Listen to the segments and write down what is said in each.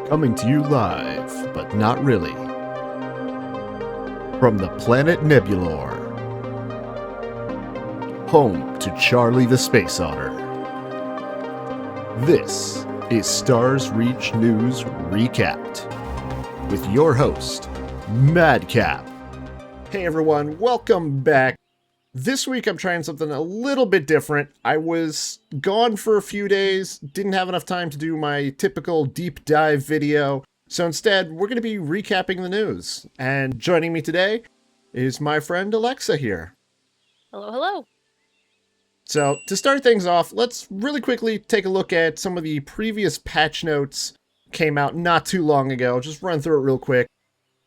Coming to you live, but not really, from the planet Nebulor, home to Charli the Space Otter. This is Stars Reach News Recapped, with your host, Madcap. Hey everyone, welcome back. This week I'm trying something a little bit different. I was gone for a few days, didn't have enough time to do my typical deep dive video, so instead we're going to be recapping the news. And joining me today is my friend Alexa here. Hello, hello. So to start things off, let's really quickly take a look at some of the previous patch notes. Came out not too long ago. Just run through it real quick.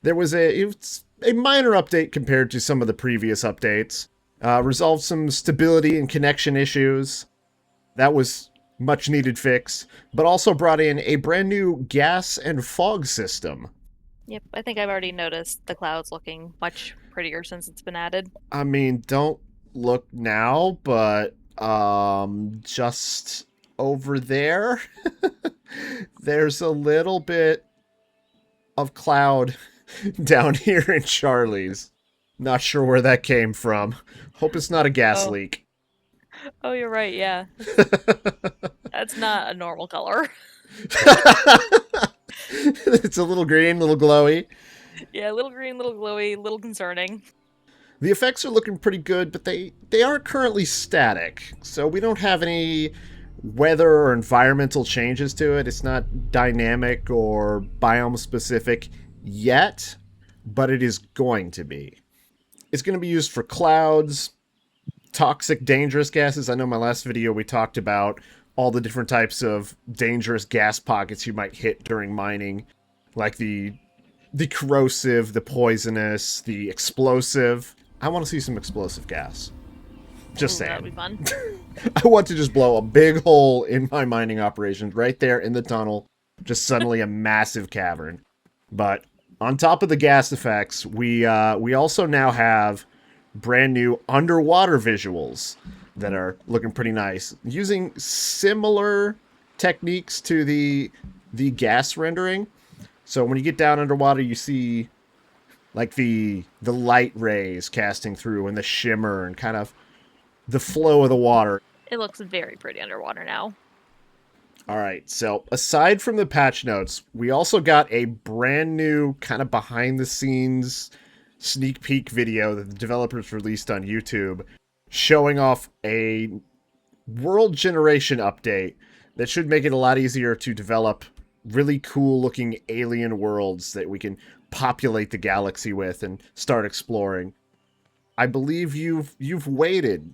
There was it's a minor update compared to some of the previous updates. Resolved some stability and connection issues. That was much needed fix, but also brought in a brand new gas and fog system. Yep, I think I've already noticed the clouds looking much prettier since it's been added. I mean, don't look now, but just over there, there's a little bit of cloud down here in Charli's. Not sure where that came from. Hope it's not a gas leak. Oh, you're right, yeah. That's not a normal color. It's a little green, little glowy. Yeah, little green, little glowy, little concerning. The effects are looking pretty good, but they are currently static. So we don't have any weather or environmental changes to it. It's not dynamic or biome specific yet, but it is going to be. It's going to be used for clouds, toxic, dangerous gases. I know my last video we talked about all the different types of dangerous gas pockets you might hit during mining, like the corrosive, the poisonous, the explosive. I want to see some explosive gas. Just saying. That'd be fun. I want to just blow a big hole in my mining operations right there in the tunnel. Just suddenly a massive cavern. But on top of the gas effects, we also now have brand new underwater visuals that are looking pretty nice, using similar techniques to the gas rendering. So when you get down underwater, you see like the light rays casting through and the shimmer and kind of the flow of the water. It looks very pretty underwater now. All right, so aside from the patch notes, we also got a brand new kind of behind-the-scenes sneak peek video that the developers released on YouTube showing off a world generation update that should make it a lot easier to develop really cool-looking alien worlds that we can populate the galaxy with and start exploring. I believe you've waited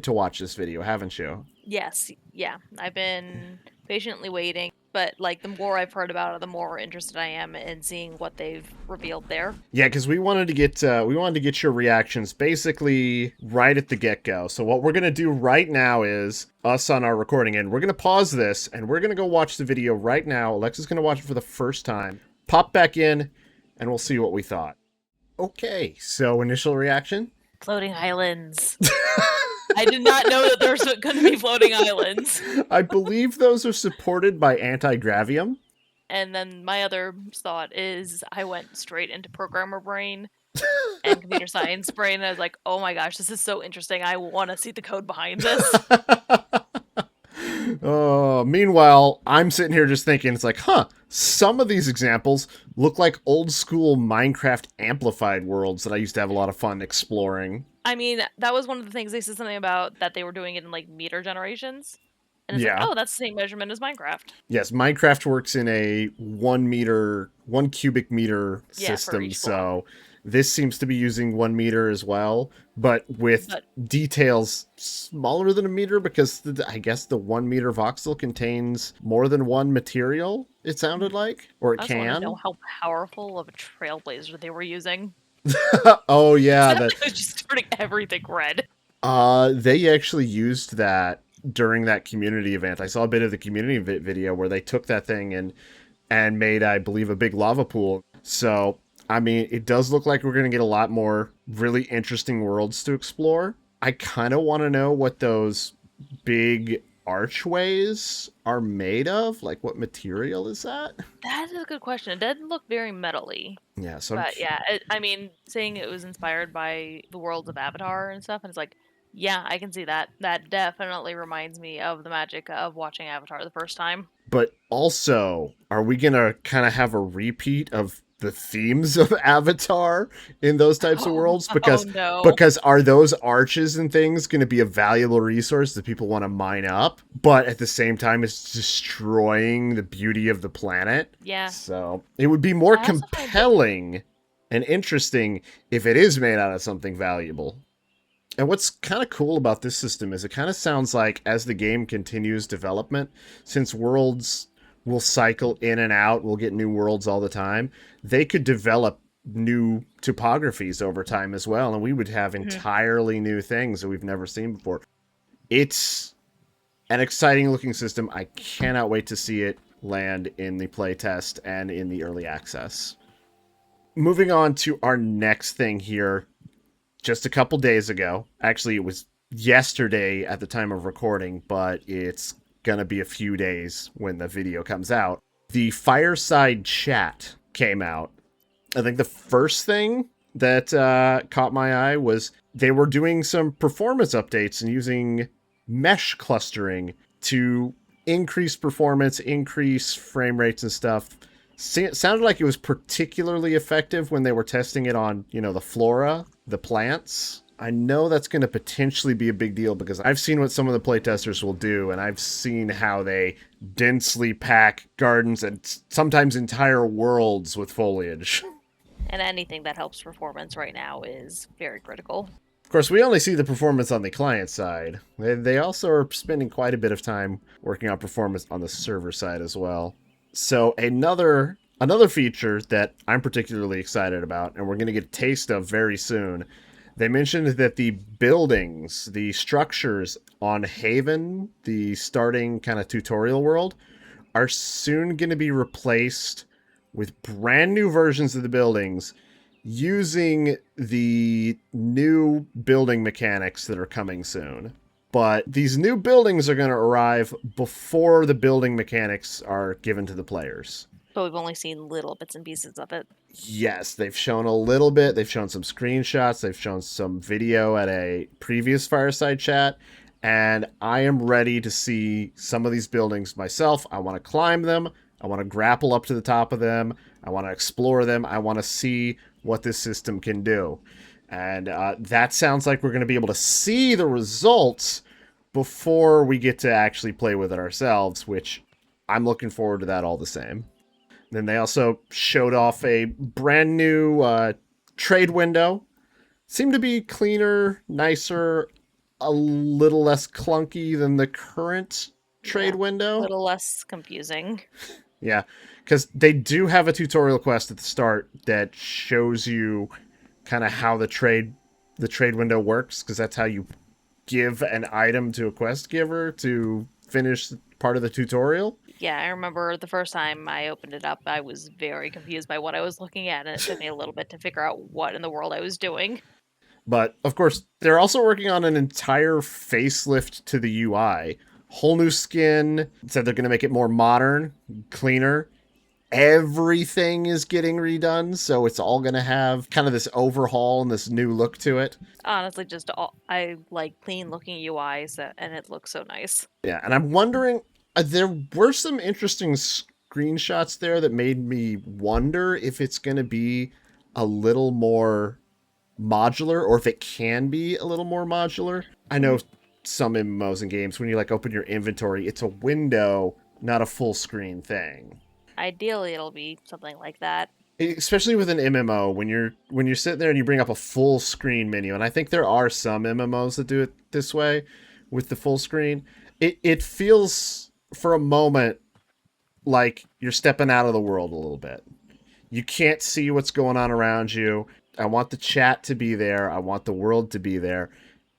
to watch this video, haven't you? Yes, yeah. I've been patiently waiting, but like the more I've heard about it, the more interested I am in seeing what they've revealed there. Yeah, because we wanted to get your reactions basically right at the get-go. So what we're gonna do right now is us on our recording end. We're gonna pause this and we're gonna go watch the video right now. Alexa's gonna watch it for the first time. Pop back in, and we'll see what we thought. Okay, so initial reaction. Floating islands. I did not know that there's going to be floating islands. I believe those are supported by anti-gravium. And then my other thought is I went straight into programmer brain and computer science brain. And I was like, oh my gosh, this is so interesting. I want to see the code behind this. Meanwhile, I'm sitting here just thinking, it's like, some of these examples look like old school Minecraft amplified worlds that I used to have a lot of fun exploring. I mean, that was one of the things they said something about, that they were doing it in like meter generations. And it's like, oh, that's the same measurement as Minecraft. Yes, Minecraft works in a 1 cubic meter system, so this seems to be using 1 meter as well, but with details smaller than a meter, because I guess the 1 meter voxel contains more than one material, it sounded like, or it can. I want to know how powerful of a trailblazer they were using. Oh yeah, that was just turning everything red. They actually used that during that community event. I saw a bit of the community video where they took that thing and made, I believe, a big lava pool. So I mean, it does look like we're going to get a lot more really interesting worlds to explore. I kind of want to know what those big archways are made of. Like, what material is that? That is a good question. It didn't look very metally. Yeah, so But yeah, I mean, saying it was inspired by the worlds of Avatar and stuff, and it's like, yeah, I can see that. That definitely reminds me of the magic of watching Avatar the first time. but also, are we gonna kind of have a repeat of the themes of Avatar in those types of worlds? Oh Because no. because are those arches and things going to be a valuable resource that people want to mine up? But at the same time, it's destroying the beauty of the planet. Yeah. So it would be more I also find that compelling and interesting if it is made out of something valuable. And what's kind of cool about this system is it kind of sounds like as the game continues development, since worlds will cycle in and out, we'll get new worlds all the time, they could develop new topographies over time as well, and we would have Mhm. entirely new things that we've never seen before. It's an exciting looking system. I cannot wait to see it land in the playtest and in the early access. Moving on to our next thing here, just a couple days ago. Actually, it was yesterday at the time of recording, but it's gonna be a few days when the video comes out. The fireside chat came out. I think the first thing that caught my eye was they were doing some performance updates and using mesh clustering to increase performance, increase frame rates and stuff. It sounded like it was particularly effective when they were testing it on, the flora, the plants. I know that's going to potentially be a big deal because I've seen what some of the playtesters will do, and I've seen how they densely pack gardens and sometimes entire worlds with foliage. and anything that helps performance right now is very critical. Of course, we only see the performance on the client side. They also are spending quite a bit of time working on performance on the server side as well. So another feature that I'm particularly excited about, and we're going to get a taste of very soon. They mentioned that the buildings, the structures on Haven, the starting kind of tutorial world, are soon going to be replaced with brand new versions of the buildings using the new building mechanics that are coming soon. But these new buildings are going to arrive before the building mechanics are given to the players. But we've only seen little bits and pieces of it. Yes, they've shown a little bit. They've shown some screenshots. They've shown some video at a previous fireside chat. And I am ready to see some of these buildings myself. I want to climb them. I want to grapple up to the top of them. I want to explore them. I want to see what this system can do. And that sounds like we're going to be able to see the results before we get to actually play with it ourselves, which I'm looking forward to that all the same. Then they also showed off a brand new trade window. Seemed to be cleaner, nicer, a little less clunky than the current trade window. A little less confusing. Yeah, because they do have a tutorial quest at the start that shows you kind of how the trade window works, because that's how you give an item to a quest giver to finish part of the tutorial. Yeah, I remember the first time I opened it up, I was very confused by what I was looking at, and it took me a little bit to figure out what in the world I was doing. But of course, they're also working on an entire facelift to the UI. Whole new skin. Said they're going to make it more modern, cleaner. Everything is getting redone, so it's all going to have kind of this overhaul and this new look to it. Honestly, I like clean looking UI, and it looks so nice. Yeah, and I'm wondering, there were some interesting screenshots there that made me wonder if it's going to be a little more modular, or if it can be a little more modular. I know some MMOs and games, when you open your inventory, it's a window, not a full screen thing. Ideally, it'll be something like that. Especially with an MMO, when you're sitting there and you bring up a full screen menu, and I think there are some MMOs that do it this way with the full screen. It feels for a moment like you're stepping out of the world a little bit. You can't see what's going on around you. I want the chat to be there. I want the world to be there.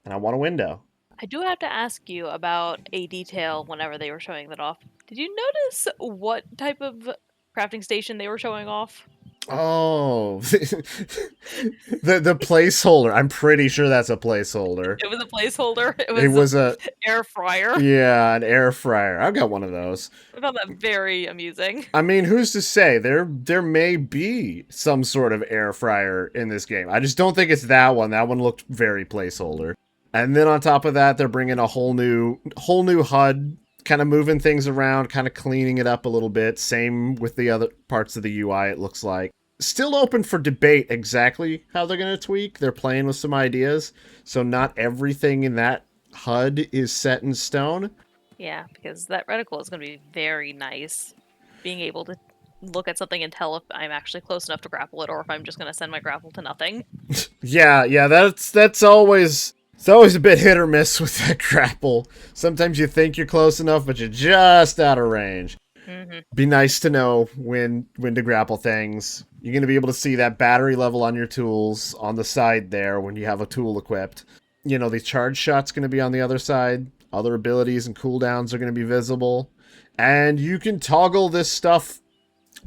And I want a window. I do have to ask you about a detail whenever they were showing that off. Did you notice what type of crafting station they were showing off? Oh, the placeholder. I'm pretty sure that's a placeholder. It was a placeholder. It It was was a a air fryer. yeah, an air fryer. I've got one of those. I found that very amusing. I mean, who's to say there may be some sort of air fryer in this game. I just don't think it's that one. That one looked very placeholder. And then on top of that, they're bringing a whole new HUD, kind of moving things around, kind of cleaning it up a little bit. Same with the other parts of the UI, it looks like. Still open for debate exactly how they're going to tweak. They're playing with some ideas. So not everything in that HUD is set in stone. Yeah, because that reticle is going to be very nice. Being able to look at something and tell if I'm actually close enough to grapple it or if I'm just going to send my grapple to nothing. Yeah, that's always it's always a bit hit or miss with that grapple. Sometimes you think you're close enough, but you're just out of range. Mm-hmm. Be nice to know when to grapple things. You're going to be able to see that battery level on your tools on the side there when you have a tool equipped. You know, the charge shot's going to be on the other side. Other abilities and cooldowns are going to be visible. And you can toggle this stuff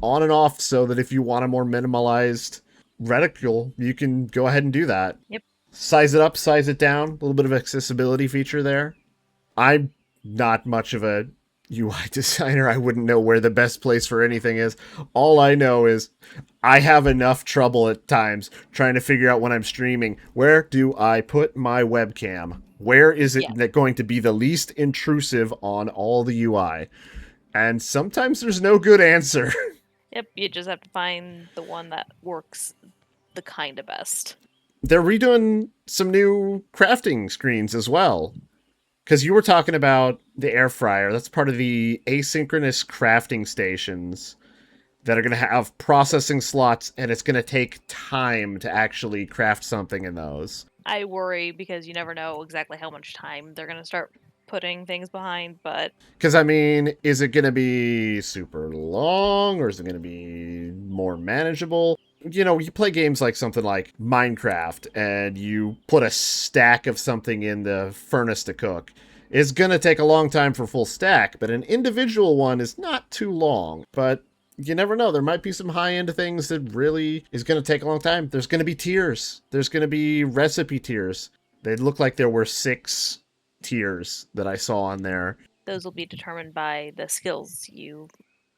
on and off so that if you want a more minimalized reticule, you can go ahead and do that. Yep. Size it up, size it down. A little bit of accessibility feature there. I'm not much of a UI designer. I wouldn't know where the best place for anything is. All I know is I have enough trouble at times trying to figure out when I'm streaming, where do I put my webcam? Where is it going to be the least intrusive on all the UI? And sometimes there's no good answer. Yep, you just have to find the one that works the kind of best. They're redoing some new crafting screens as well. Because you were talking about the air fryer. That's part of the asynchronous crafting stations that are going to have processing slots, and it's going to take time to actually craft something in those. I worry because you never know exactly how much time they're going to start putting things behind, but... Because, I mean, is it going to be super long, or is it going to be more manageable? You know, you play games like something like Minecraft, and you put a stack of something in the furnace to cook. It's going to take a long time for full stack, but an individual one is not too long. But you never know. There might be some high-end things that really is going to take a long time. There's going to be tiers. There's going to be recipe tiers. They look like there were 6 tiers that I saw on there. Those will be determined by the skills you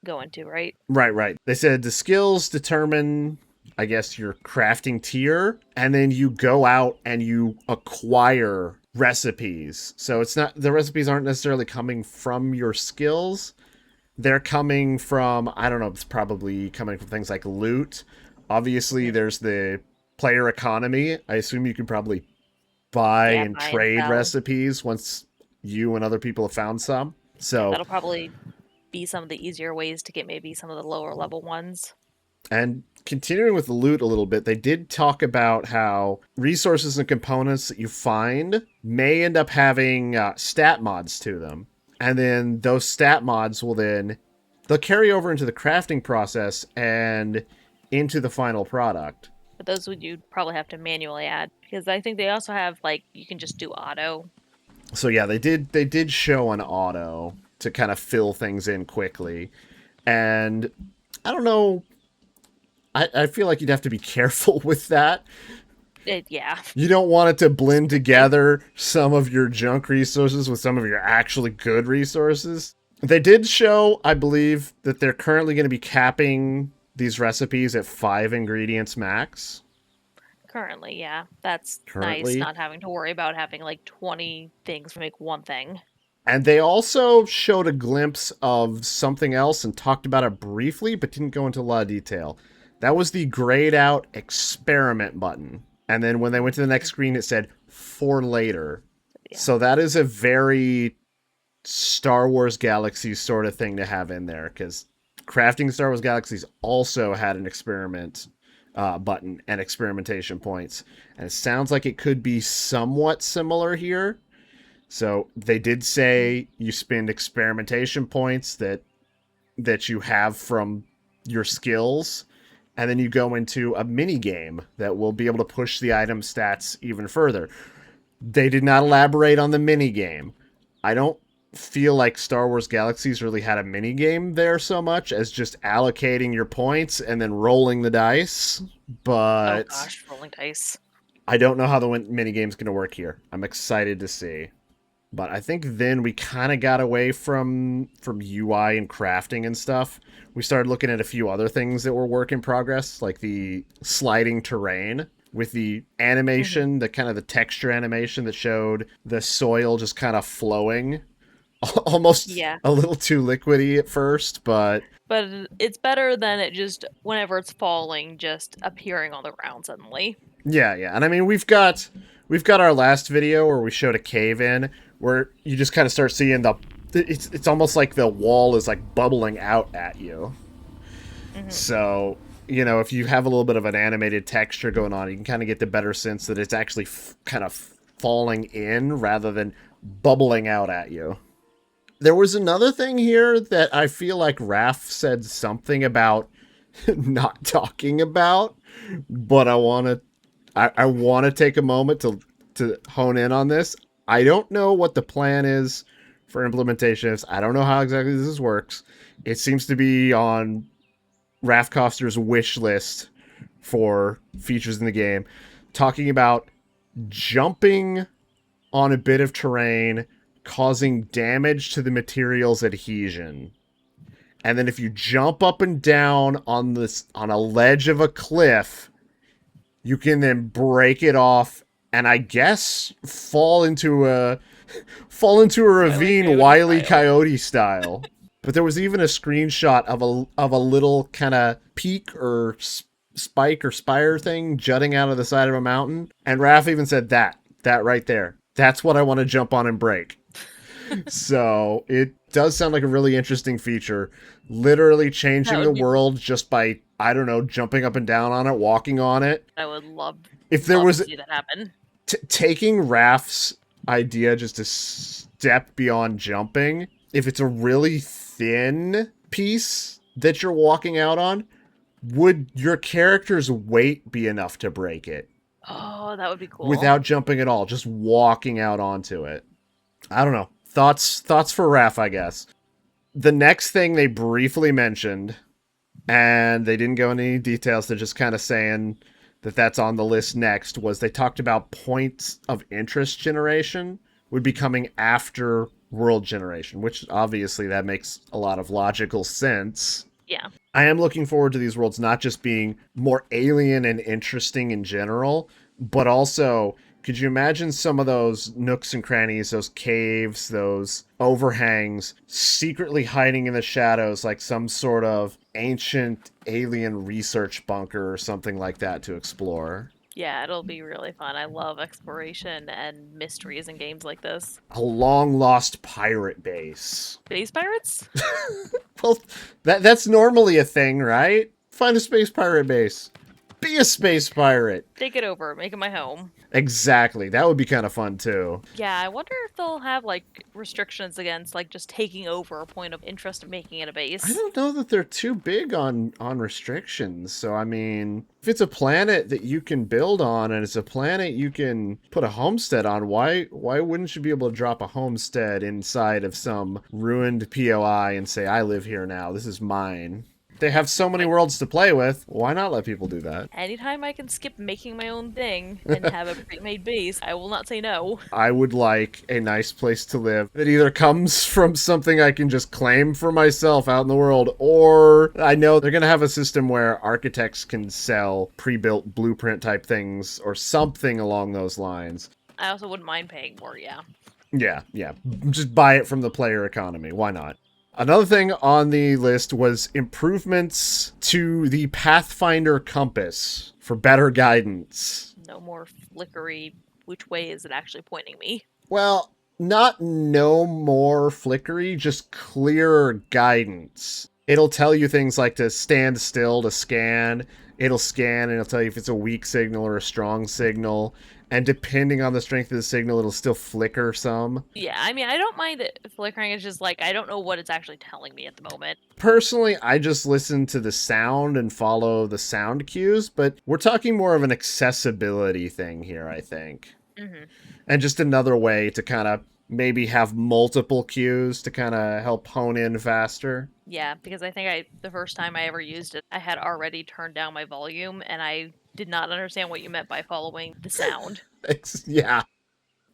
go into, right? Right. They said the skills determine, I guess, your crafting tier, and then you go out and you acquire recipes. So it's not, the recipes aren't necessarily coming from your skills. They're coming from, I don't know, it's probably coming from things like loot. Obviously, there's the player economy. I assume you can probably buy and trade recipes once you and other people have found some. So that'll probably be some of the easier ways to get maybe some of the lower level ones. And continuing with the loot a little bit, they did talk about how resources and components that you find may end up having stat mods to them. And then those stat mods they'll carry over into the crafting process and into the final product. But those you'd probably have to manually add, because I think they also have, like, you can just do auto. So yeah, they did show an auto to kind of fill things in quickly. And I don't know, I feel like you'd have to be careful with that. Yeah. You don't want it to blend together some of your junk resources with some of your actually good resources. They did show, I believe, that they're currently going to be capping these recipes at 5 ingredients max. Currently, yeah. That's nice, not having to worry about having like 20 things to make one thing. And they also showed a glimpse of something else and talked about it briefly, but didn't go into a lot of detail. That was the grayed out experiment button. And then when they went to the next screen, it said for later. Yeah. So that is a very Star Wars Galaxies sort of thing to have in there, because crafting Star Wars Galaxies also had an experiment button and experimentation points. And it sounds like it could be somewhat similar here. So they did say you spend experimentation points that you have from your skills, and then you go into a mini game that will be able to push the item stats even further. They did not elaborate on the mini game. I don't feel like Star Wars Galaxies really had a mini game there so much as just allocating your points and then rolling the dice. Oh But gosh, rolling dice. I don't know how the mini game's going to work here. I'm excited to see. But I think then we kind of got away from UI and crafting and stuff. We started looking at a few other things that were work in progress, like the sliding terrain with the animation, the kind of the texture animation that showed the soil just kind of flowing, almost Yeah. a little too liquidy at first, but But it's better than it just, whenever it's falling, just appearing on the ground suddenly. yeah. And I mean, we've got our last video where we showed a cave in where you just kind of start seeing it's almost like the wall is like bubbling out at you. So, if you have a little bit of an animated texture going on, you can kind of get the better sense that it's actually kind of falling in rather than bubbling out at you. There was another thing here that I feel like Raph said something about not talking about, but I want to take a moment to hone in on this. I don't know what the plan is for implementation. I don't know how exactly this works. It seems to be on Rathcoster's wish list for features in the game, talking about jumping on a bit of terrain, causing damage to the material's adhesion. And then if you jump up and down on a ledge of a cliff, you can then break it off and I guess fall into a ravine Wile E. Coyote style. But there was even a screenshot of a little kind of peak or spike or spire thing jutting out of the side of a mountain. And Raph even said that right there. That's what I want to jump on and break. So it does sound like a really interesting feature. Literally changing the world just by, I don't know, jumping up and down on it, walking on it. I would love if there was to see that happen. Taking Raph's idea just a step beyond jumping. If it's a really thin piece that you're walking out on, would your character's weight be enough to break it? Oh, that would be cool. Without jumping at all, just walking out onto it. I don't know. Thoughts for Raph, I guess. The next thing they briefly mentioned, and they didn't go into any details, they're just kind of saying that's on the list next, was they talked about points of interest generation would be coming after world generation, which obviously that makes a lot of logical sense. Yeah. I am looking forward to these worlds not just being more alien and interesting in general, but also, could you imagine some of those nooks and crannies, those caves, those overhangs, secretly hiding in the shadows like some sort of ancient alien research bunker or something like that to explore? Yeah, it'll be really fun. I love exploration and mysteries in games like this. A long-lost pirate base. Space pirates? Well, that's normally a thing, right? Find a space pirate base. Be a space pirate. Take it over. Make it my home. Exactly. That would be kind of fun, too. Yeah, I wonder if they'll have, like, restrictions against, like, just taking over a point of interest and making it a base. I don't know that they're too big on restrictions. So, I mean, if it's a planet that you can build on and it's a planet you can put a homestead on, why wouldn't you be able to drop a homestead inside of some ruined POI and say, I live here now, this is mine? They have so many worlds to play with. Why not let people do that? Anytime I can skip making my own thing and have a pre-made base, I will not say no. I would like a nice place to live that either comes from something I can just claim for myself out in the world, or I know they're going to have a system where architects can sell pre-built blueprint type things or something along those lines. I also wouldn't mind paying more, yeah. Yeah. Just buy it from the player economy. Why not? Another thing on the list was improvements to the Pathfinder compass for better guidance. No more flickery, which way is it actually pointing me? Well, not no more flickery, just clearer guidance. It'll tell you things like to stand still to scan. It'll scan and it'll tell you if it's a weak signal or a strong signal. And depending on the strength of the signal, it'll still flicker some. Yeah, I mean, I don't mind it flickering. It's just like, I don't know what it's actually telling me at the moment. Personally, I just listen to the sound and follow the sound cues, but we're talking more of an accessibility thing here, I think. Mm-hmm. And just another way to kind of maybe have multiple queues to kind of help hone in faster. Yeah, because I think the first time I ever used it, I had already turned down my volume and I did not understand what you meant by following the sound. Yeah.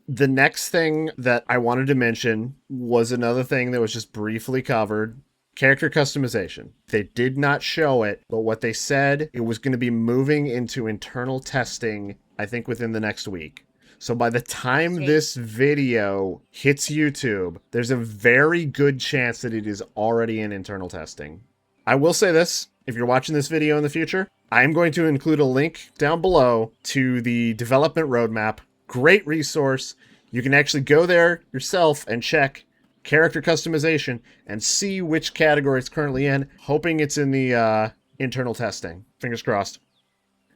The next thing that I wanted to mention was another thing that was just briefly covered. Character customization. They did not show it, but what they said, it was going to be moving into internal testing, I think within the next week. So by the time Sweet. this video hits YouTube, there's a very good chance that it is already in internal testing. I will say this, if you're watching this video in the future, I'm going to include a link down below to the development roadmap. Great resource. You can actually go there yourself and check character customization and see which category it's currently in, hoping it's in the internal testing. Fingers crossed.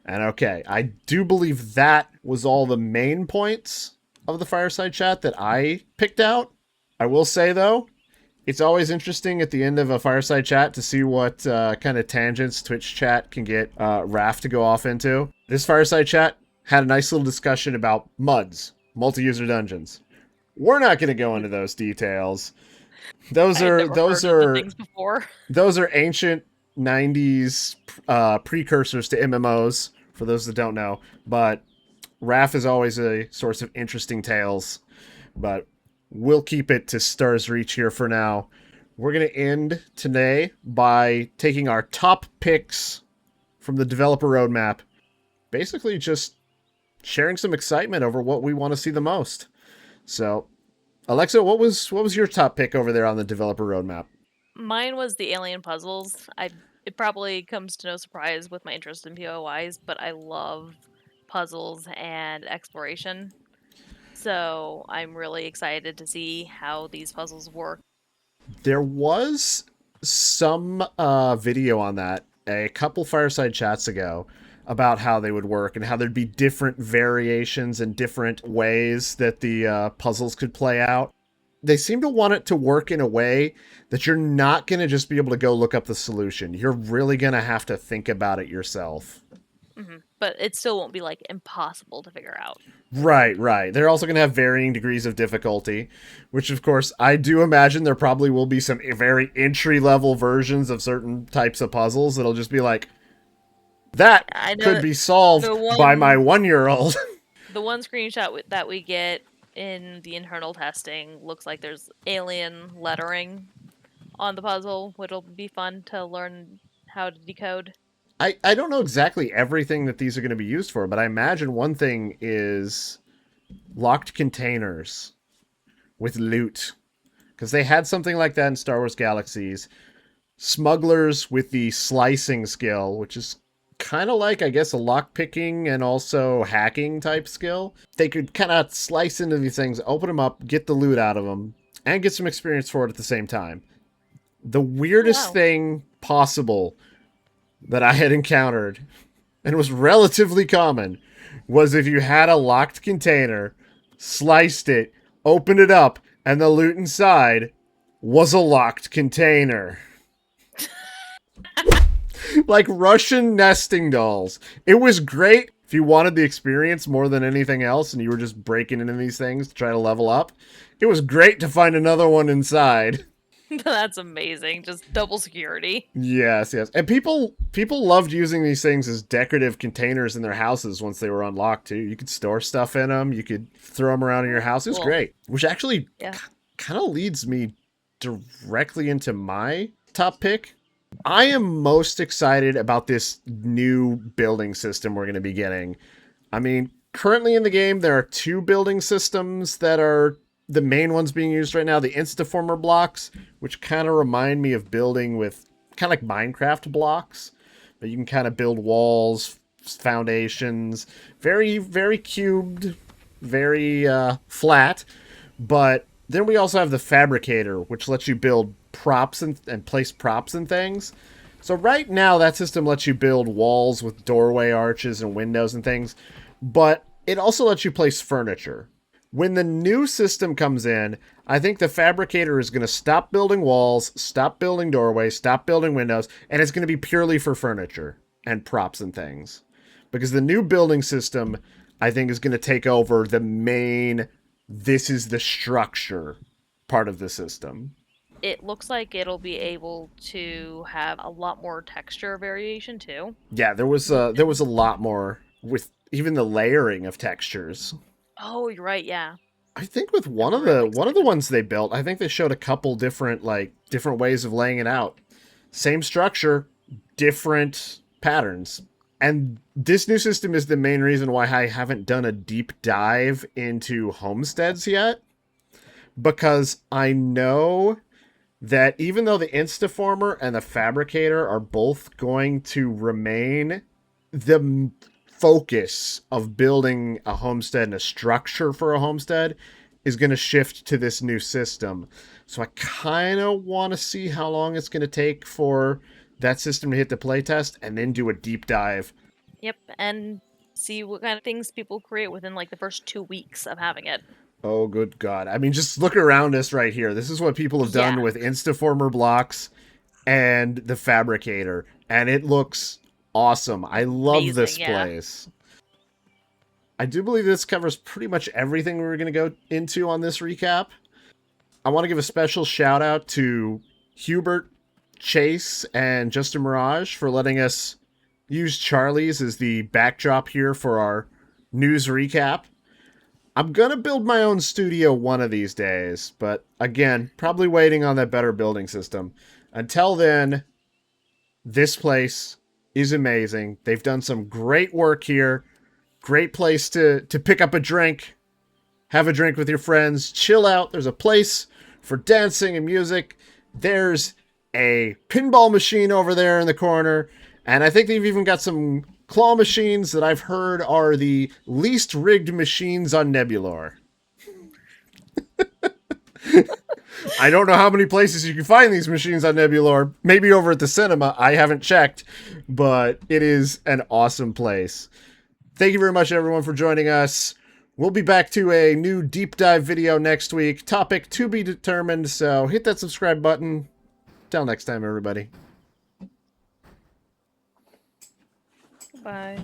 And okay, I do believe that was all the main points of the fireside chat that I picked out. I will say, though, it's always interesting at the end of a fireside chat to see what kind of tangents Twitch chat can get Raph to go off into. This fireside chat had a nice little discussion about MUDs, multi-user dungeons. We're not going to go into those details. Those are Things before. Those are ancient 90s precursors to MMOs, for those that don't know. But Raph is always a source of interesting tales. But we'll keep it to Star's Reach here for now. We're going to end today by taking our top picks from the developer roadmap. Basically just sharing some excitement over what we want to see the most. So, Alexa, what was your top pick over there on the developer roadmap? Mine was the alien puzzles. It probably comes to no surprise with my interest in POIs, but I love puzzles and exploration. So I'm really excited to see how these puzzles work. There was some video on that a couple fireside chats ago about how they would work and how there'd be different variations and different ways that the puzzles could play out. They seem to want it to work in a way that you're not going to just be able to go look up the solution. You're really going to have to think about it yourself. Mm-hmm. But it still won't be like impossible to figure out. Right, right. They're also going to have varying degrees of difficulty, which, of course, I do imagine there probably will be some very entry-level versions of certain types of puzzles that'll just be like, that could be solved by my 1-year-old. The one screenshot that we get in the internal testing looks like there's alien lettering on the puzzle, which will be fun to learn how to decode. I don't know exactly everything that these are going to be used for, but I imagine one thing is locked containers with loot. Because they had something like that in Star Wars Galaxies. Smugglers with the slicing skill, which is kind of like, I guess, a lockpicking and also hacking type skill. They could kind of slice into these things, open them up, get the loot out of them, and get some experience for it at the same time. The weirdest thing possible that I had encountered, and was relatively common, was if you had a locked container, sliced it, opened it up, and the loot inside was a locked container. Like Russian nesting dolls. It was great if you wanted the experience more than anything else and you were just breaking into these things to try to level up. It was great to find another one inside. That's amazing. Just double security. Yes, yes. And people loved using these things as decorative containers in their houses once they were unlocked too. You could store stuff in them. You could throw them around in your house. It was great. Which actually kind of leads me directly into my top pick. I am most excited about this new building system we're going to be getting. I mean, currently in the game, there are 2 building systems that are the main ones being used right now. The Instaformer blocks, which kind of remind me of building with kind of like Minecraft blocks. But you can kind of build walls, foundations, very, very cubed, very flat. But then we also have the Fabricator, which lets you build props and place props and things. So right now that system lets you build walls with doorway arches and windows and things, but it also lets you place furniture. When the new system comes in, I think the Fabricator is going to stop building walls, stop building doorways, stop building windows, and it's going to be purely for furniture and props and things. Because the new building system, I think, is going to take over the main this is the structure part of the system. It looks like it'll be able to have a lot more texture variation too. Yeah, there was Which a lot more with even the layering of textures. Oh, you're right. Yeah, I think with I'm really one of the excited. ones they built, I think they showed a couple different different ways of laying it out. Same structure, different patterns. And this new system is the main reason why I haven't done a deep dive into homesteads yet, because I know that even though the Instaformer and the Fabricator are both going to remain, the focus of building a homestead and a structure for a homestead is going to shift to this new system. So I kind of want to see how long it's going to take for that system to hit the playtest and then do a deep dive. Yep, and see what kind of things people create within like the first 2 weeks of having it. Oh, good God. I mean, just look around us right here. This is what people have Yeah, done with Instaformer blocks and the Fabricator, and it looks awesome. I love amazing. this Yeah. place. I do believe this covers pretty much everything we were going to go into on this recap. I want to give a special shout out to Hubert, Chayce, and JustaMirage for letting us use Charli's as the backdrop here for our news recap. I'm gonna build my own studio one of these days, but again, probably waiting on that better building system. Until then, this place is amazing. They've done some great work here. Great place to pick up a drink, have a drink with your friends, chill out. There's a place for dancing and music. There's a pinball machine over there in the corner, and I think they've even got some claw machines that I've heard are the least rigged machines on Nebulor. I don't know how many places you can find these machines on Nebulor. Maybe over at the cinema. I haven't checked, but it is an awesome place. Thank you very much, everyone, for joining us. We'll be back to a new deep dive video next week. Topic to be determined, so hit that subscribe button. Till next time, everybody. Bye.